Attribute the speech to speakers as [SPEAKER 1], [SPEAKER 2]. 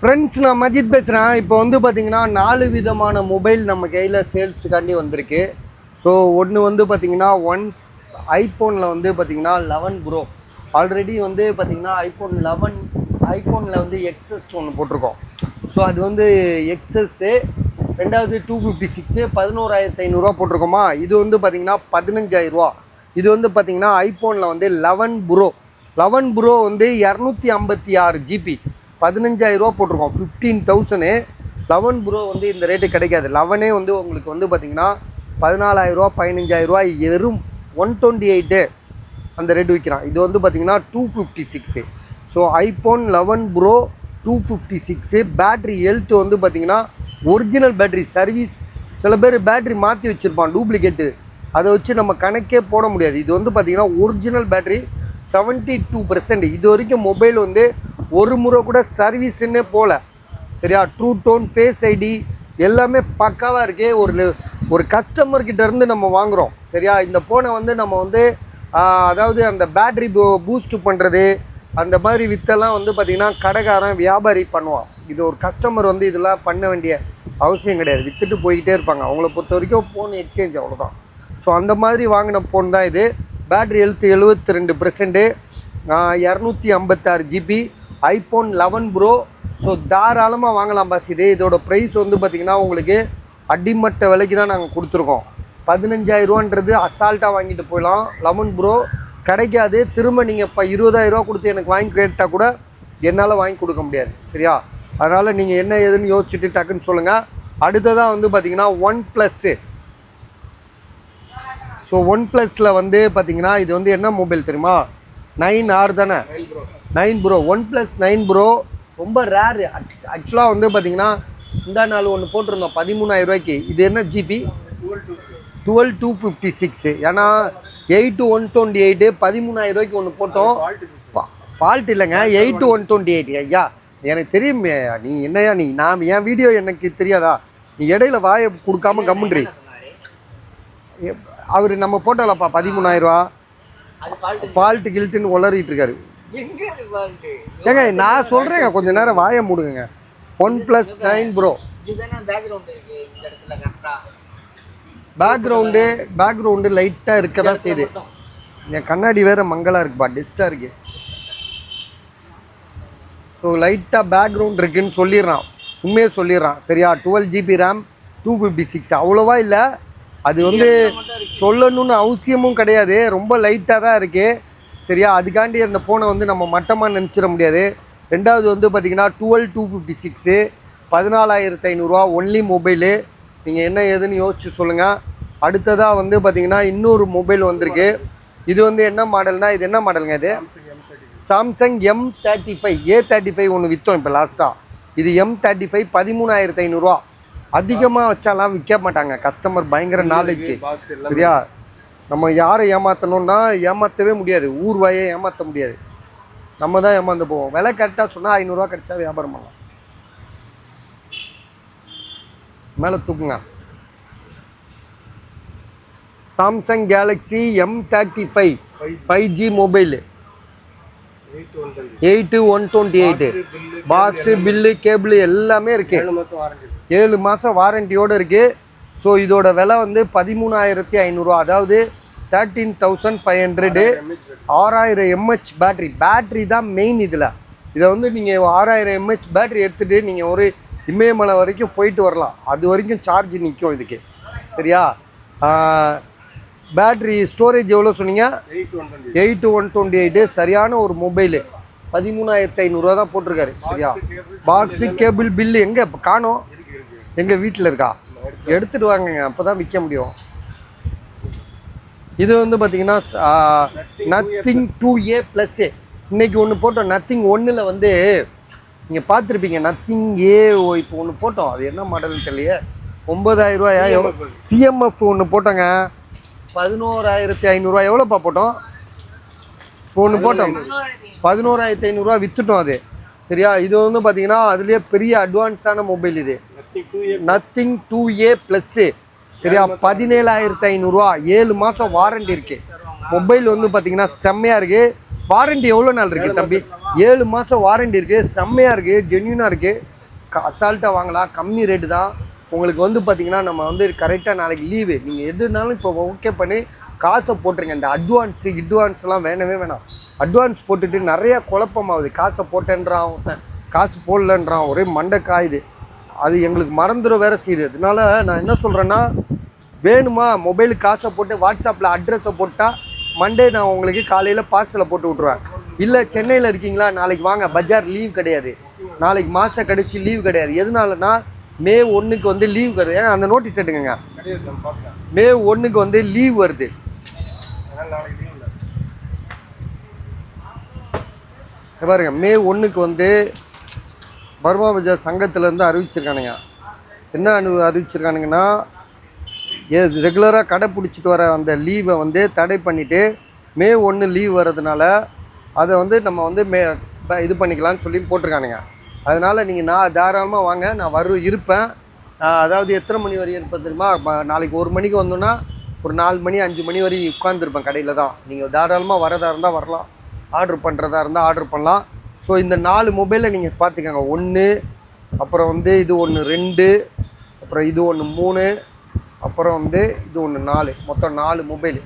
[SPEAKER 1] Friends, நான் மஜித் பேசுகிறேன். இப்போ வந்து பார்த்திங்கன்னா 4 விதமான மொபைல் நம்ம கையில் சேல்ஸுக்காண்டி வந்திருக்கு. ஸோ ஒன்று வந்து பார்த்திங்கன்னா ஐஃபோனில் வந்து பார்த்திங்கன்னா 11 ப்ரோ. ஆல்ரெடி வந்து பார்த்திங்கன்னா ஐஃபோனில் வந்து எக்ஸஸ் ஒன்று போட்டிருக்கோம். ஸோ அது வந்து எக்ஸஸ்ஸு. ரெண்டாவது 256 11,500 போட்டிருக்கோமா. இது வந்து பார்த்திங்கன்னா 15,000. இது வந்து பார்த்திங்கன்னா ஐஃபோனில் வந்து 11 ப்ரோ வந்து 256 GB 15,000 போட்டிருக்கோம். 15,000. 11 ப்ரோ வந்து இந்த ரேட்டு கிடைக்காது. 11 வந்து உங்களுக்கு வந்து பார்த்திங்கன்னா 14,000 15,000 வெறும் 128 அந்த ரேட்டு விற்கிறான். இது வந்து பார்த்திங்கன்னா 256. So iPhone 11 bro 256. Battery health வந்து பார்த்திங்கன்னா ஒரிஜினல் பேட்ரி. சர்வீஸ் சில பேர் பேட்ரி மாற்றி வச்சுருப்பான் டூப்ளிகேட்டு, அதை வச்சு நம்ம கணக்கே போட முடியாது. இது வந்து பார்த்திங்கன்னா ஒரிஜினல் பேட்ரி 72%. இது வரைக்கும் மொபைல் வந்து ஒரு முறை கூட சர்வீஸுன்னே போகல. சரியா, ட்ரூ டோன், ஃபேஸ் ஐடி எல்லாமே பக்காவாக இருக்கே. ஒரு கஸ்டமர்கிட்ட இருந்து நம்ம வாங்குகிறோம். சரியா, இந்த ஃபோனை வந்து நம்ம வந்து அதாவது அந்த பேட்ரி பூஸ்ட் பண்ணுறது அந்த மாதிரி வித்தெல்லாம் வந்து பார்த்திங்கன்னா கடைக்காரன் வியாபாரி பண்ணுவான். இது ஒரு கஸ்டமர் வந்து இதெல்லாம் பண்ண வேண்டிய அவசியம் கிடையாது. விற்றுட்டு போய்கிட்டே இருப்பாங்க. அவங்கள பொறுத்த வரைக்கும் ஃபோன் எக்ஸ்சேஞ்ச் அவ்வளோதான். ஸோ அந்த மாதிரி வாங்கின ஃபோன் தான் இது. Battery health 72%, 256 GB, iPhone 11 bro. So தாராளமாக வாங்கலாம் பாஸ். இதோட ப்ரைஸ் வந்து பார்த்திங்கன்னா உங்களுக்கு அடிமட்ட விலைக்கு தான் நாங்கள் கொடுத்துருக்கோம். 15,000 அசால்ட்டாக வாங்கிட்டு போயிடலாம். 11 ப்ரோ கிடைக்காது. திரும்ப நீங்கள் இப்போ 20,000 கொடுத்து எனக்கு வாங்கி கேட்டால் கூட என்னால் வாங்கி கொடுக்க முடியாது. சரியா, அதனால் நீங்கள் என்ன ஏதுன்னு யோசிச்சுட்டு டக்குன்னு சொல்லுங்கள். அடுத்ததாக வந்து பார்த்திங்கன்னா OnePlus. ஸோ OnePlusல வந்து பார்த்திங்கன்னா இது வந்து என்ன மொபைல் தெரியுமா? 9R தானே? 9 ப்ரோ. OnePlus 9 ப்ரோ ரொம்ப ரேரு. ஆக்சுவலாக வந்து பார்த்திங்கன்னா இந்த நாள் ஒன்று போட்டிருந்தோம் 13,000. இது என்ன ஜிபி? 12,256. ஏன்னா 8,128 13,000 ஒன்று போட்டோம். ஃபால்ட் இல்லைங்க, 8,128. ஐயா எனக்கு தெரியும். நீ என்னையா நான் என் வீடியோ எனக்கு தெரியாதா? நீ இடையில வாயை கொடுக்காம கம்முன்றி. அவர் நம்ம போட்டோம்லப்பா 13,000 ஃபால்ட்டு கில்ட்டுன்னு உளறிட்டு இருக்காரு. ஏங்க நான் சொல்கிறேங்க, கொஞ்சம் நேரம் வாயை மூடுங்க. OnePlus 9 ப்ரோ பேக்ரவுண்டு லைட்டாக இருக்க தான் செய்யுது. என் கண்ணாடி வேறு மங்களாக இருக்குப்பா, டெஸ்ட்டாக இருக்கு. ஸோ லைட்டாக பேக்ரவுண்ட் இருக்குதுன்னு சொல்லிடுறான், உண்மையே சொல்லிடுறான். சரியா, 12 GB RAM 256 அவ்வளோவா இல்லை. அது வந்து சொல்லணும்னு அவசியமும் கிடையாது, ரொம்ப லைட்டாக தான் இருக்குது. சரியா, அதுக்காண்டி அந்த ஃபோனை வந்து நம்ம மட்டமாக நினச்சிட முடியாது. ரெண்டாவது வந்து பார்த்திங்கன்னா 12,256 14,500 ஒன்லி மொபைலு. நீங்கள் என்ன ஏதுன்னு யோசிச்சு சொல்லுங்கள். அடுத்ததாக வந்து பார்த்திங்கன்னா இன்னொரு மொபைல் வந்திருக்கு. இது வந்து என்ன மாடல்னா, இது என்ன மாடலுங்க? இது சாம்சங் M35 A35 ஒன்று விற்றோம் இப்போ லாஸ்ட்டாக. இது M35 13,500. அதிகமாக வச்சாலாம் விற்க மாட்டாங்க கஸ்டமர், பயங்கர நாலேஜ். சரியா, நம்ம யாரை ஏமாற்றணுன்னா ஏமாற்றவே முடியாது. ஊர் வாயை ஏமாற்ற முடியாது, நம்ம தான் ஏமாந்து போவோம். விலை கரெக்டாக சொன்னால் 500 கிடைச்சா வியாபாரம் பண்ணலாம். மேலே தூக்குங்க. Samsung Galaxy M35 5G mobile 8,128. Box, bill, cable எல்லாமே இருக்குது. 7 மாதம் வாரண்டியோடு இருக்குது. ஸோ இதோட விலை வந்து 13,500. அதாவது 13,500. 6,000 mAh பேட்ரி தான் மெயின் இதில். இதை வந்து நீங்கள் 6,000 mAh பேட்ரி எடுத்துகிட்டு நீங்கள் ஒரு இமயமலை வரைக்கும் போயிட்டு வரலாம். அது வரைக்கும் சார்ஜ் நிற்கும் இதுக்கு. சரியா, பேட்ரி ஸ்டோரேஜ் எவ்வளோ சொன்னீங்க? 8,128. சரியான ஒரு மொபைலு. 13,500 தான் போட்டிருக்காரு. சரியா, பாக்ஸு, கேபிள், பில்லு எங்கே இப்போ காணோம்? எங்கள் வீட்டில் இருக்கா? எடுத்துகிட்டு வாங்கங்க, அப்போ தான் விற்க முடியும். இது வந்து பார்த்திங்கன்னா நத்திங் 2A+. இன்றைக்கி ஒன்று போட்டோம். நத்திங் 1ல் வந்து நீங்கள் பார்த்துருப்பீங்க. நத்திங் ஏ இப்போ ஒன்று போட்டோம். அது என்ன மாடல்னு தெரியலையே. 9,000 CMF ஒன்று போட்டோங்க. 11,500 எவ்வளோப்பா போட்டோம்? இப்போ ஒன்று போட்டோம் 11,500 விற்றுட்டோம் அது. சரியா, இது வந்து பார்த்திங்கன்னா அதுலேயே பெரிய அட்வான்ஸான மொபைல் இது. Nothing 2A+. சரியா, 17,500. 7 மாதம் வாரண்டி இருக்குது. மொபைல் வந்து பார்த்திங்கன்னா செம்மையாக இருக்குது. வாரண்டி எவ்வளோ நாள் இருக்குது தம்பி? 7 மாதம் வாரண்டி இருக்குது. செம்மையாக இருக்குது, ஜென்யூனாக இருக்குது. அசால்ட்டாக வாங்கலாம், கம்மி ரேட்டு தான். உங்களுக்கு வந்து பார்த்திங்கன்னா நம்ம வந்து கரெக்டாக நாளைக்கு லீவு, நீங்கள் எதுனாலும் இப்போ ஓகே பண்ணி காசை போட்டுருங்க. இந்த அட்வான்ஸ்லாம் வேணவே வேணாம். அட்வான்ஸ் போட்டுட்டு நிறையா குழப்பமாகுது. காசை போட்டேன்றான், காசு போடலன்றான், ஒரே மண்டை காயுது. அது எங்களுக்கு மறந்துடும் வேறு செய்யுது. அதனால நான் என்ன சொல்கிறேன்னா, வேணுமா மொபைலுக்கு காசை போட்டு வாட்ஸ்அப்பில் அட்ரஸை போட்டால் மண்டே நான் உங்களுக்கு காலையில் பார்சலை போட்டு விட்ருவேன். இல்லை சென்னையில் இருக்கீங்களா, நாளைக்கு வாங்க, பஜார் லீவ் கிடையாது, நாளைக்கு மாத கடைசி லீவ் கிடையாது. எதனாலனா மே 1க்கு வந்து லீவ் கிடையாது. ஏங்க அந்த நோட்டீஸ் எடுங்க, மே 1க்கு வந்து லீவ் வருது. பாருங்க, மே 1க்கு வந்து பர்மா பஜார் சங்கத்திலேருந்து அறிவிச்சிருக்கானுங்க. என்ன அறிவிச்சிருக்கானுங்கன்னா, ரெகுலராக கடை பிடிச்சிட்டு வர அந்த லீவை வந்து தடை பண்ணிவிட்டு மே 1 லீவ் வர்றதுனால அதை வந்து நம்ம வந்து இது பண்ணிக்கலான்னு சொல்லி போட்டிருக்கானுங்க. அதனால் நீங்கள் நான் தாராளமாக வாங்க, நான் இருப்பேன். அதாவது எத்தனை மணி வரையும் இருப்பேன் தெரியுமா? நாளைக்கு 1 மணிக்கு வந்தோன்னா ஒரு 4 மணி 5 மணி வரையும் உட்காந்துருப்பேன் கடையில் தான். நீங்கள் தாராளமாக வரதா இருந்தால் வரலாம், ஆர்டர் பண்ணுறதா இருந்தால் ஆர்டர் பண்ணலாம். ஸோ இந்த 4 மொபைலில் நீங்கள் பார்த்துக்கோங்க. 1, அப்புறம் வந்து இது 1 2, அப்புறம் இது 1 3, அப்புறம் வந்து இது 1 4, மொத்தம் 4 மொபைல்.